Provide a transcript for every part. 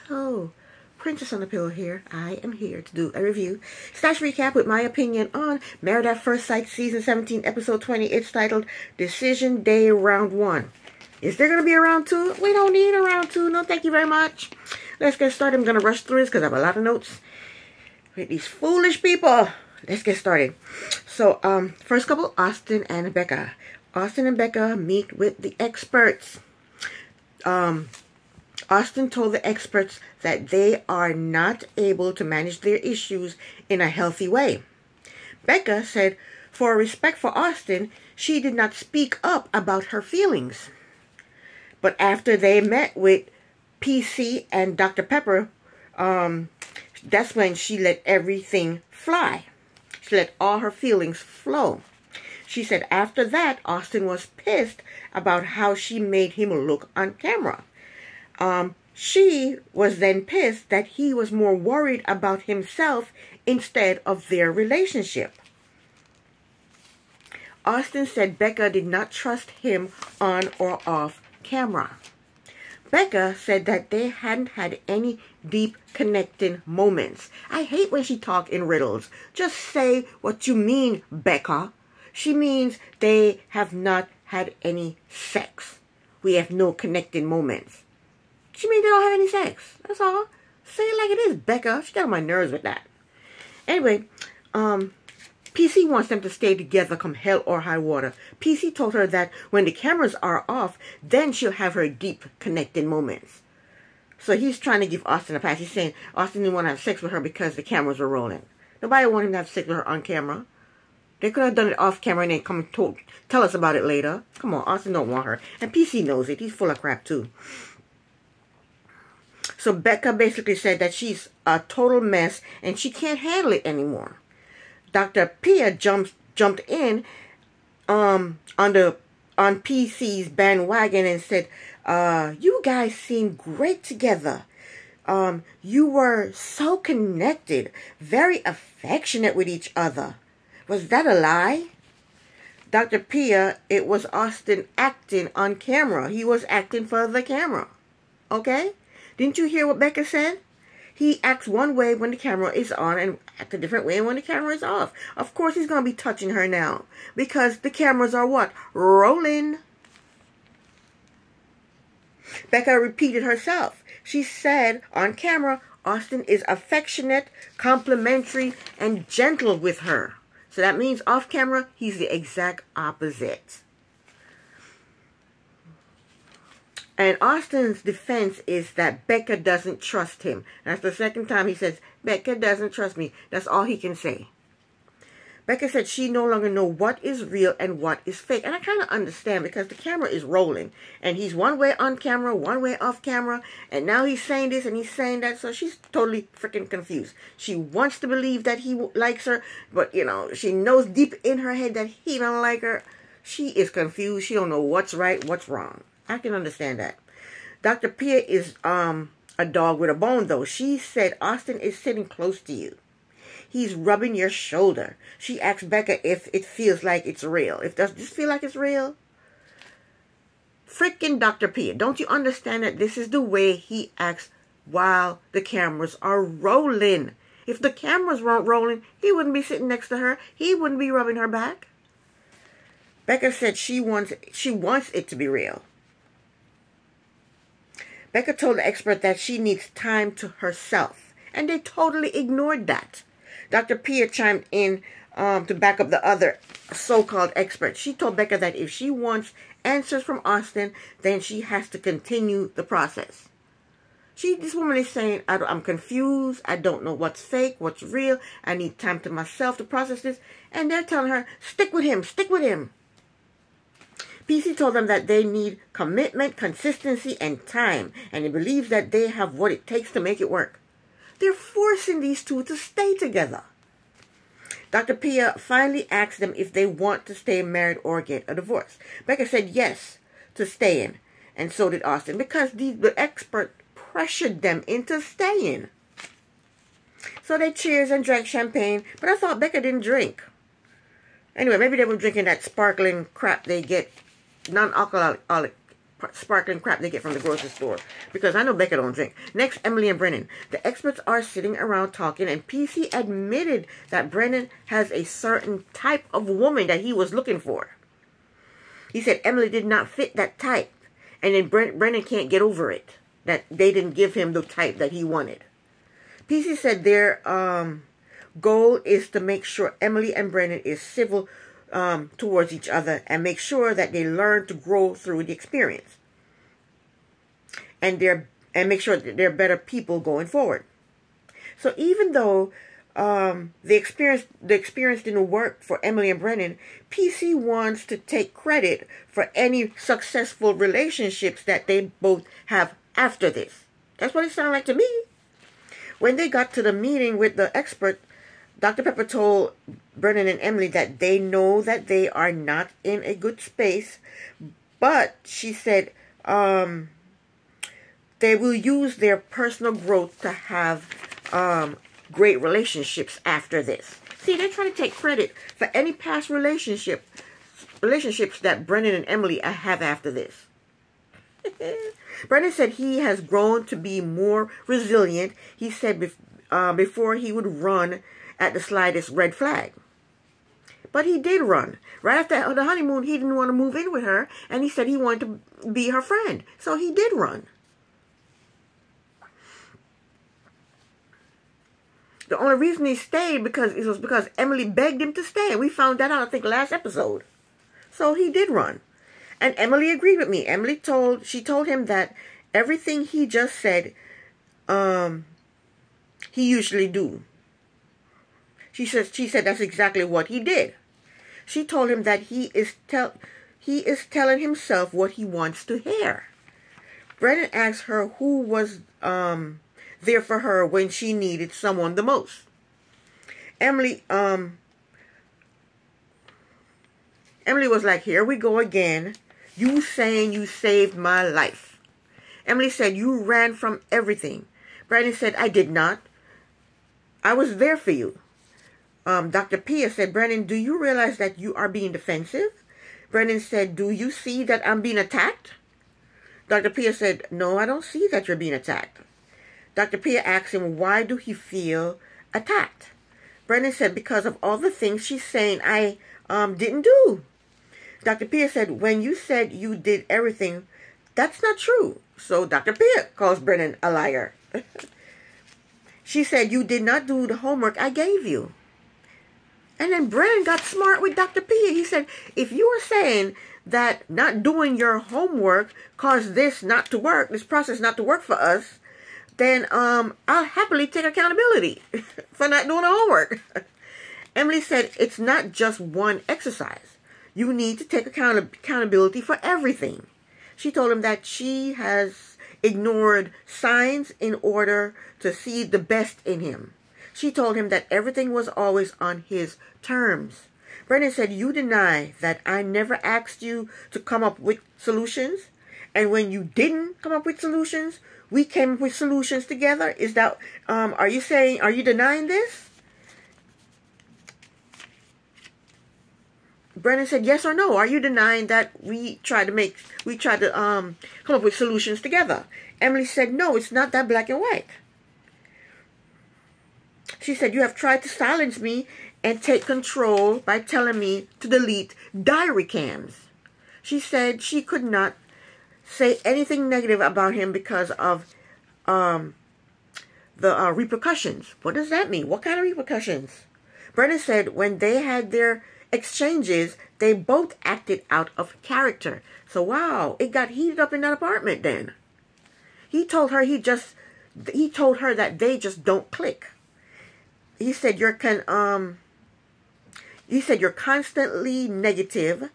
Hello, Princess on the Pillow here. I am here to do a review slash recap with my opinion on Married at First Sight Season 17 Episode 20. It's titled Decision Day Round 1. Is there going to be a round 2? We don't need a round 2. No, thank you very much. Let's get started. I'm going to rush through this because I have a lot of notes with these foolish people. Let's get started. So, first couple, Austin and Becca. Austin and Becca meet with the experts. Austin told the experts that they are not able to manage their issues in a healthy way. Becca said, for respect for Austin, she did not speak up about her feelings. But after they met with PC and Dr. Pepper, that's when she let everything fly. She let all her feelings flow. She said after that, Austin was pissed about how she made him look on camera. She was then pissed that he was more worried about himself instead of their relationship. Austin said Becca did not trust him on or off camera. Becca said that they hadn't had any deep connecting moments. I hate when she talk in riddles. Just say what you mean, Becca. She means they have not had any sex. We have no connecting moments. She means they don't have any sex. That's all. Say it like it is, Becca. She got on my nerves with that. Anyway, PC wants them to stay together come hell or high water. PC told her that when the cameras are off, then she'll have her deep connecting moments. So he's trying to give Austin a pass. He's saying Austin didn't want to have sex with her because the cameras were rolling. Nobody wanted him to have sex with her on camera. They could have done it off camera and then come and tell us about it later. Come on, Austin don't want her. And PC knows it. He's full of crap too. So Becca basically said that she's a total mess and she can't handle it anymore. Dr. Pia jumped in on PC's bandwagon and said, you guys seem great together. You were so connected, very affectionate with each other. Was that a lie? Dr. Pia, it was Austin acting on camera. He was acting for the camera. Okay? Didn't you hear what Becca said? He acts one way when the camera is on and acts a different way when the camera is off. Of course he's going to be touching her now. Because the cameras are what? Rolling. Becca repeated herself. She said on camera, Austin is affectionate, complimentary, and gentle with her. So that means off camera, he's the exact opposite. And Austin's defense is that Becca doesn't trust him. That's the second time he says, Becca doesn't trust me. That's all he can say. Becca said she no longer knows what is real and what is fake. And I kind of understand because the camera is rolling. And he's one way on camera, one way off camera. And now he's saying this and he's saying that. So she's totally freaking confused. She wants to believe that he likes her. But, you know, she knows deep in her head that he don't like her. She is confused. She don't know what's right, what's wrong. I can understand that. Dr. Pia is a dog with a bone, though. She said Austin is sitting close to you. He's rubbing your shoulder. She asked Becca if it feels like it's real. Does this feel like it's real? Freaking Dr. Pia, don't you understand that this is the way he acts while the cameras are rolling? If the cameras weren't rolling, he wouldn't be sitting next to her. He wouldn't be rubbing her back. Becca said she wants it to be real. Becca told the expert that she needs time to herself, and they totally ignored that. Dr. Pia chimed in to back up the other so-called expert. She told Becca that if she wants answers from Austin, then she has to continue the process. This woman is saying, I'm confused. I don't know what's fake, what's real. I need time to myself to process this. And they're telling her, stick with him, stick with him. PC told them that they need commitment, consistency, and time, and he believes that they have what it takes to make it work. They're forcing these two to stay together. Dr. Pia finally asked them if they want to stay married or get a divorce. Becca said yes to staying, and so did Austin, because the expert pressured them into staying. So they cheers and drank champagne, but I thought Becca didn't drink. Anyway, maybe they were drinking that sparkling crap they get, non-alcoholic sparkling crap they get from the grocery store. Because I know Becca don't drink. Next, Emily and Brennan. The experts are sitting around talking, and PC admitted that Brennan has a certain type of woman that he was looking for. He said Emily did not fit that type. And then Brennan can't get over it, that they didn't give him the type that he wanted. PC said their goal is to make sure Emily and Brennan is civil towards each other and make sure that they learn to grow through the experience. And make sure that they're better people going forward. So even though the experience didn't work for Emily and Brennan, PC wants to take credit for any successful relationships that they both have after this. That's what it sounded like to me. When they got to the meeting with the expert, Dr. Pepper told Brennan and Emily that they know that they are not in a good space, but she said they will use their personal growth to have great relationships after this. See, they're trying to take credit for any past relationships that Brennan and Emily have after this. Brennan said he has grown to be more resilient. He said before he would run at the slightest red flag. But he did run. Right after the honeymoon, he didn't want to move in with her, and he said he wanted to be her friend. So he did run. The only reason he stayed was because Emily begged him to stay. And we found that out, I think, last episode. So he did run. And Emily agreed with me. She told him that everything he just said, he usually do. She said that's exactly what he did. She told him that he is telling himself what he wants to hear. Brennan asked her who was there for her when she needed someone the most. Emily was like, here we go again. You saying you saved my life. Emily said, you ran from everything. Brennan said, I did not. I was there for you. Dr. Pia said, Brennan, do you realize that you are being defensive? Brennan said, do you see that I'm being attacked? Dr. Pia said, no, I don't see that you're being attacked. Dr. Pia asked him, why do he feel attacked? Brennan said, because of all the things she's saying I didn't do. Dr. Pia said, when you said you did everything, that's not true. So Dr. Pia calls Brennan a liar. She said, you did not do the homework I gave you. And then Brennan got smart with Dr. Pia. He said, if you are saying that not doing your homework caused this process not to work for us, then I'll happily take accountability for not doing the homework. Emily said, it's not just one exercise. You need to take accountability for everything. She told him that she has ignored signs in order to see the best in him. She told him that everything was always on his terms. Brennan said, you deny that I never asked you to come up with solutions? And when you didn't come up with solutions, we came up with solutions together? Is that, are you denying this? Brennan said, yes or no? Are you denying that we tried to come up with solutions together? Emily said, no, it's not that black and white. She said, you have tried to silence me and take control by telling me to delete diary cams. She said she could not say anything negative about him because of the repercussions. What does that mean? What kind of repercussions? Brennan said when they had their exchanges, they both acted out of character. So wow, it got heated up in that apartment then. He told her that they just don't click. He said you're constantly negative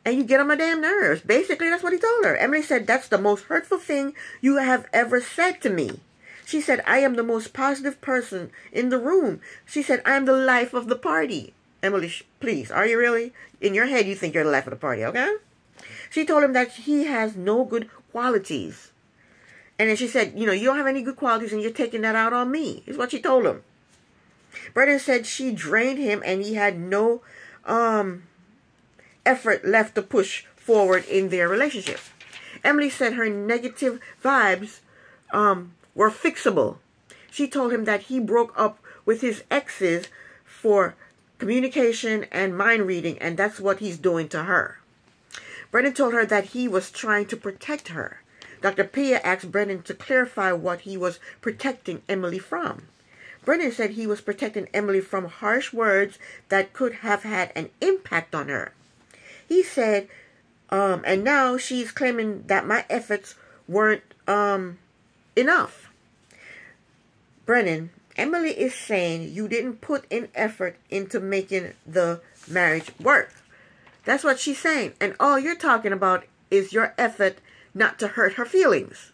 and you get on my damn nerves. Basically, that's what he told her. Emily said, that's the most hurtful thing you have ever said to me. She said, I am the most positive person in the room. She said, I am the life of the party. Emily, please, are you really? In your head, you think you're the life of the party, okay? She told him that he has no good qualities. And then she said, you don't have any good qualities and you're taking that out on me, is what she told him. Brennan said she drained him and he had no effort left to push forward in their relationship. Emily said her negative vibes were fixable. She told him that he broke up with his exes for communication and mind reading, and that's what he's doing to her. Brennan told her that he was trying to protect her. Dr. Pia asked Brennan to clarify what he was protecting Emily from. Brennan said he was protecting Emily from harsh words that could have had an impact on her. He said, and now she's claiming that my efforts weren't enough. Brennan, Emily is saying you didn't put in effort into making the marriage work. That's what she's saying. And all you're talking about is your effort not to hurt her feelings.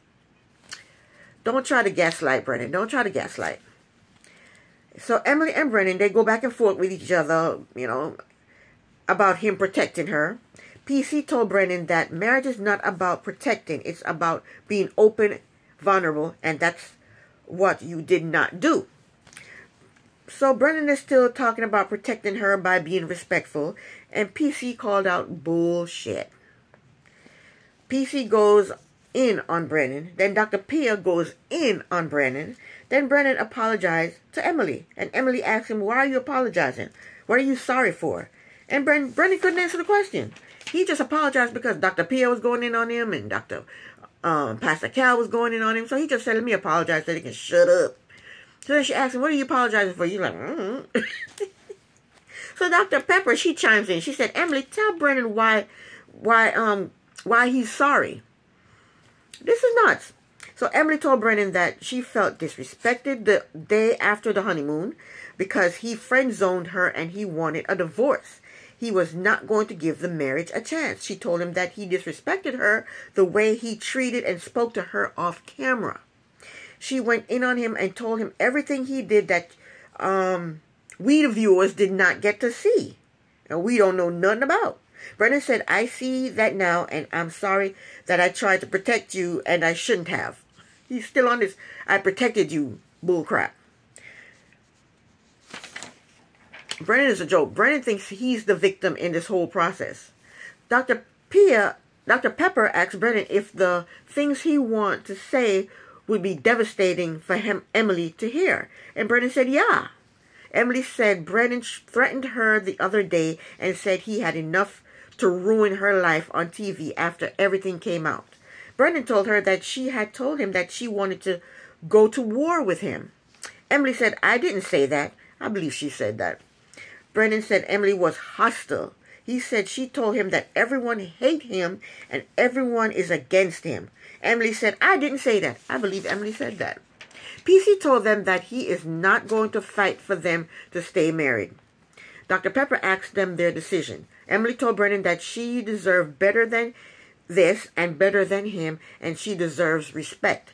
Don't try to gaslight, Brennan. Don't try to gaslight. So Emily and Brennan, they go back and forth with each other, about him protecting her. PC told Brennan that marriage is not about protecting. It's about being open, vulnerable, and that's what you did not do. So Brennan is still talking about protecting her by being respectful, and PC called out bullshit. PC goes in on Brennan, then Dr. Pia goes in on Brennan, then Brennan apologized to Emily, and Emily asked him, why are you apologizing? What are you sorry for? And Brennan couldn't answer the question. He just apologized because Dr. Pia was going in on him, and Pastor Cal was going in on him, so he just said, let me apologize so they can shut up. So then she asked him, what are you apologizing for? He's like, So Dr. Pepper, she chimes in. She said, Emily, tell Brennan why he's sorry. This is nuts. So Emily told Brennan that she felt disrespected the day after the honeymoon because he friend-zoned her and he wanted a divorce. He was not going to give the marriage a chance. She told him that he disrespected her the way he treated and spoke to her off camera. She went in on him and told him everything he did that we, the viewers, did not get to see. And we don't know nothing about. Brennan said, I see that now, and I'm sorry that I tried to protect you, and I shouldn't have. He's still on this, I protected you, bullcrap. Brennan is a joke. Brennan thinks he's the victim in this whole process. Dr. Pepper asked Brennan if the things he wanted to say would be devastating for Emily to hear. And Brennan said, yeah. Emily said Brennan threatened her the other day and said he had enough to ruin her life on TV after everything came out. Brennan told her that she had told him that she wanted to go to war with him. Emily said, I didn't say that. I believe she said that. Brennan said Emily was hostile. He said she told him that everyone hates him and everyone is against him. Emily said, I didn't say that. I believe Emily said that. PC told them that he is not going to fight for them to stay married. Dr. Pepper asked them their decision. Emily told Brennan that she deserved better than this and better than him, and she deserves respect,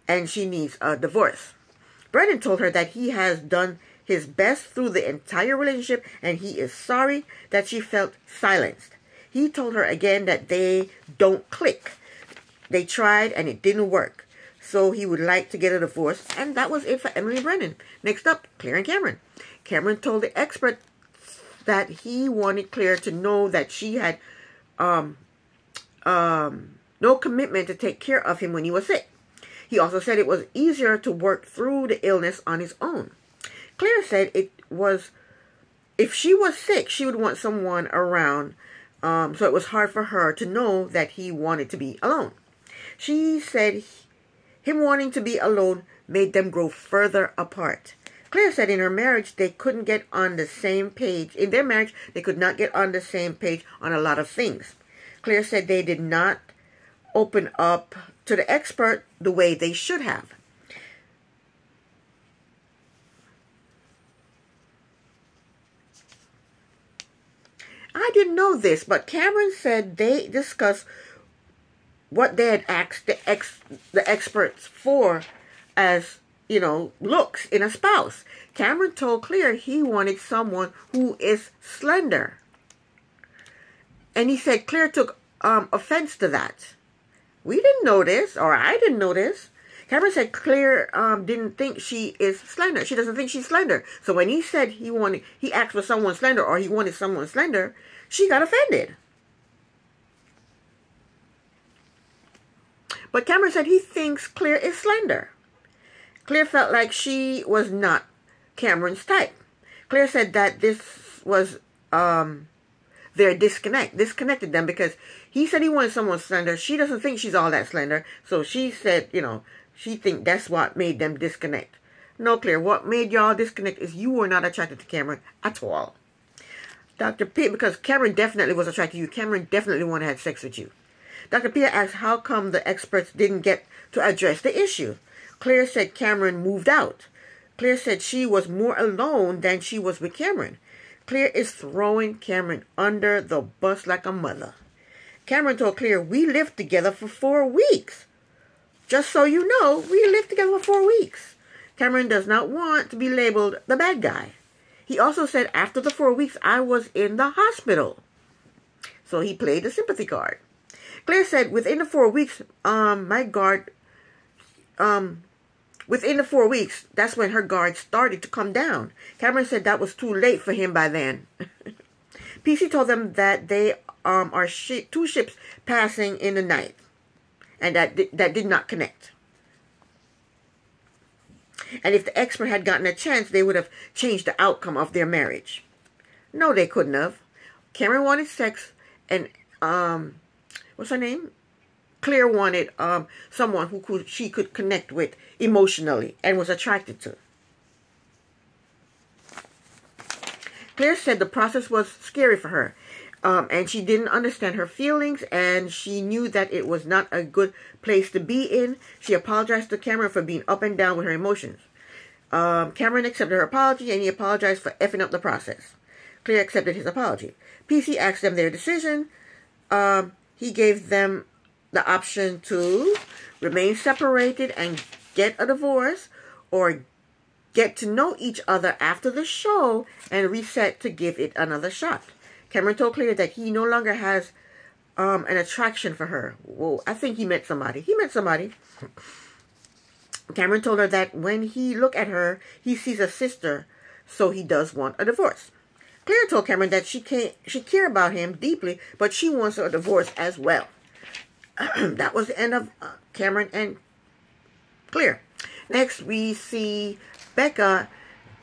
and she needs a divorce. Brennan told her that he has done his best through the entire relationship, and he is sorry that she felt silenced. He told her again that they don't click. They tried, and it didn't work. So he would like to get a divorce, and that was it for Emily and Brennan. Next up, Claire and Cameron. Cameron told the expert that he wanted Claire to know that she had no commitment to take care of him when he was sick. He also said it was easier to work through the illness on his own. Claire said if she was sick, she would want someone around, so it was hard for her to know that he wanted to be alone. She said him wanting to be alone made them grow further apart. Claire said in her marriage, they couldn't get on the same page. In their marriage, they could not get on the same page on a lot of things. Claire said they did not open up to the expert the way they should have. I didn't know this, but Cameron said they discussed what they had asked the experts for as, looks in a spouse. Cameron told Claire he wanted someone who is slender. And he said Claire took offense to that. We didn't know this, or I didn't know this. Cameron said Claire didn't think she is slender. She doesn't think she's slender. So when he said he asked for someone slender, or he wanted someone slender, she got offended. But Cameron said he thinks Claire is slender. Claire felt like she was not Cameron's type. Claire said that this was their disconnected them, because he said he wanted someone slender. She doesn't think she's all that slender. So she said, she think that's what made them disconnect. No, Claire, what made y'all disconnect is you were not attracted to Cameron at all. Dr. P, because Cameron definitely was attracted to you. Cameron definitely wanted to have sex with you. Dr. Pia asked how come the experts didn't get to address the issue. Claire said Cameron moved out. Claire said she was more alone than she was with Cameron. Claire is throwing Cameron under the bus like a mother. Cameron told Claire, we lived together for 4 weeks. Just so you know, we lived together for 4 weeks. Cameron does not want to be labeled the bad guy. He also said after the 4 weeks, I was in the hospital. So he played the sympathy card. Claire said, within the 4 weeks, within the 4 weeks, that's when her guard started to come down. Cameron said that was too late for him by then. PC told them that they are 2 ships passing in the night, and that did not connect. And if the expert had gotten a chance, they would have changed the outcome of their marriage. No, they couldn't have. Cameron wanted sex, and what's her name? Claire wanted someone who she could connect with emotionally and was attracted to. Claire said the process was scary for her, and she didn't understand her feelings, and she knew that it was not a good place to be in. She apologized to Cameron for being up and down with her emotions. Cameron accepted her apology, and he apologized for effing up the process. Claire accepted his apology. PC asked them their decision. He gave them the option to remain separated and get a divorce, or get to know each other after the show and reset to give it another shot. Cameron told Claire that he no longer has an attraction for her. Well, I think he met somebody. He met somebody. Cameron told her that when he looked at her, he sees a sister, so he does want a divorce. Claire told Cameron that she cares about him deeply, but she wants a divorce as well. That was the end of Cameron and Claire. Next, we see Becca,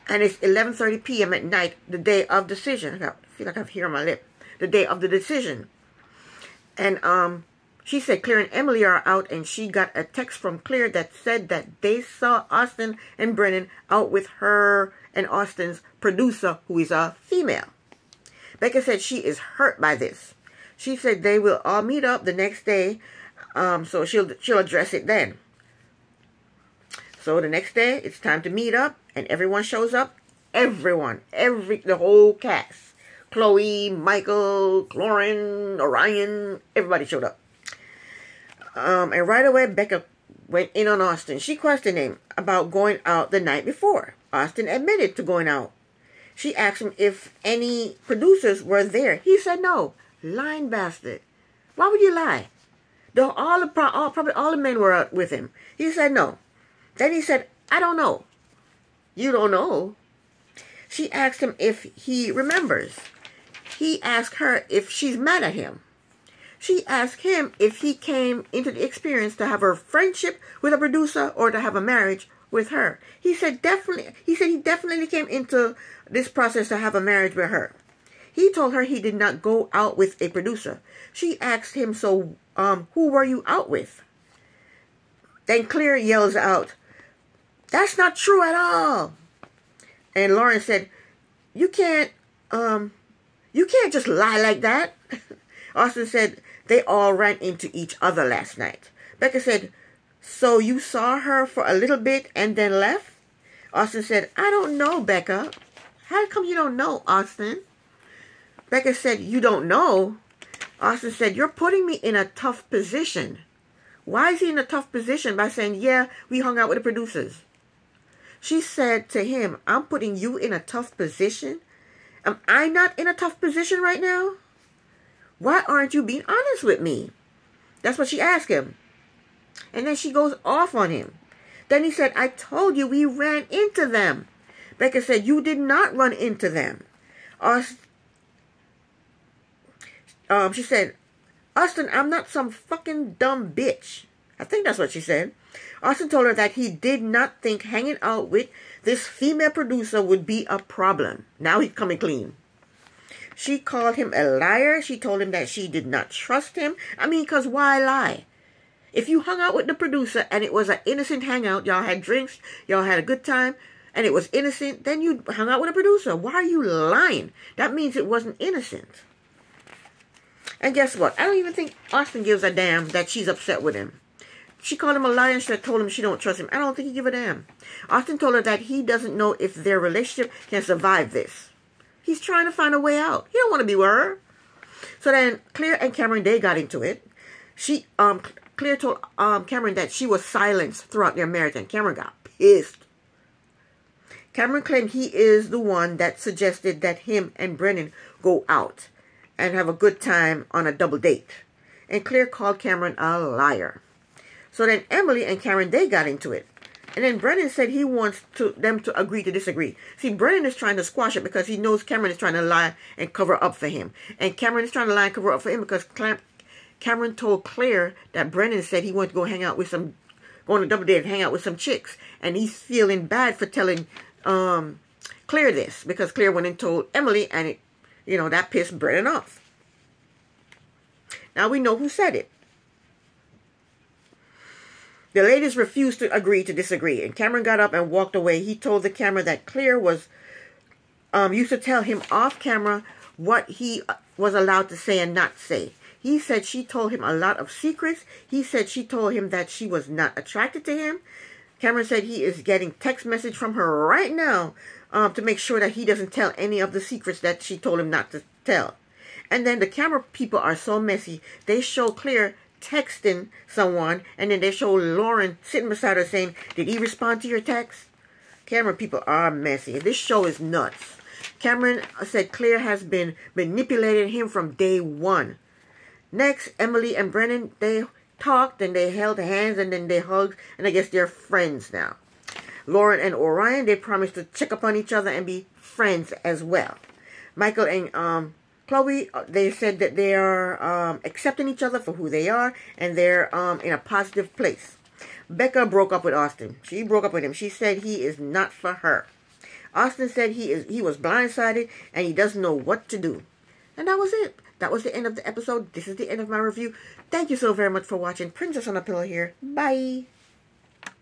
and it's 11:30 p.m. at night, the day of decision. I feel like I have hair on my lip. The day of the decision. And she said Claire and Emily are out, and she got a text from Claire that said that they saw Austin and Brennan out with her and Austin's producer, who is a female. Becca said she is hurt by this. She said they will all meet up the next day, so she'll address it then. So the next day, it's time to meet up, and everyone shows up. Everyone, the whole cast. Chloe, Michael, Lauren, Orion, everybody showed up. And right away, Becca went in on Austin. She questioned him about going out the night before. Austin admitted to going out. She asked him if any producers were there. He said no. Lying bastard. Why would you lie? Probably all the men were out with him. He said no. Then he said, I don't know. You don't know? She asked him if he remembers. He asked her if she's mad at him. She asked him if he came into the experience to have a friendship with a producer or to have a marriage with her. He said he definitely came into this process to have a marriage with her. He told her he did not go out with a producer. She asked him, so who were you out with? Then Claire yells out, that's not true at all. And Lauren said, you can't just lie like that. Austin said they all ran into each other last night. Becca said, so you saw her for a little bit and then left? Austin said, I don't know, Becca. How come you don't know, Austin? Becca said, you don't know? Austin said, you're putting me in a tough position. Why is he in a tough position by saying, yeah, we hung out with the producers? She said to him, I'm putting you in a tough position? Am I not in a tough position right now? Why aren't you being honest with me? That's what she asked him. And then she goes off on him. Then he said, I told you we ran into them. Becca said, you did not run into them. She said, Austin, I'm not some fucking dumb bitch. I think that's what she said. Austin told her that he did not think hanging out with this female producer would be a problem. Now he's coming clean. She called him a liar. She told him that she did not trust him. I mean, because why lie? If you hung out with the producer and it was an innocent hangout, y'all had drinks, y'all had a good time, and it was innocent, then you hung out with a producer. Why are you lying? That means it wasn't innocent. And guess what? I don't even think Austin gives a damn that she's upset with him. She called him a liar and she told him she don't trust him. I don't think he give a damn. Austin told her that he doesn't know if their relationship can survive this. He's trying to find a way out. He don't want to be with her. So then Claire and Cameron, they got into it. Claire told Cameron that she was silenced throughout their marriage, and Cameron got pissed. Cameron claimed he is the one that suggested that him and Brennan go out and have a good time on a double date. And Claire called Cameron a liar. So then Emily and Cameron, they got into it. And then Brennan said he wants them to agree to disagree. See, Brennan is trying to squash it because he knows Cameron is trying to lie and cover up for him. And Cameron is trying to lie and cover up for him because Cameron told Claire that Brennan said he wanted to go hang out with some, go on a double date and hang out with some chicks. And he's feeling bad for telling Claire this because Claire went and told Emily, and it, you know, that pissed Brennan off. Now we know who said it. The ladies refused to agree to disagree, and Cameron got up and walked away. He told the camera that Claire was used to tell him off camera what he was allowed to say and not say. He said she told him a lot of secrets. He said she told him that she was not attracted to him. Cameron said he is getting text message from her right now to make sure that he doesn't tell any of the secrets that she told him not to tell. And then the camera people are so messy. They show Claire texting someone, and then they show Lauren sitting beside her saying, did he respond to your text? Camera people are messy. This show is nuts. Cameron said Claire has been manipulating him from day one. Next, Emily and Brennan, they talked and they held hands and then they hugged, and I guess they're friends now. Lauren and Orion, they promised to check up on each other and be friends as well. Michael and Chloe, they said that they are accepting each other for who they are, and they're in a positive place. Becca broke up with Austin. She broke up with him. She said he is not for her. Austin said he was blindsided and he doesn't know what to do. And that was it. That was the end of the episode. This is the end of my review. Thank you so very much for watching. Princess on a Pillow here. Bye.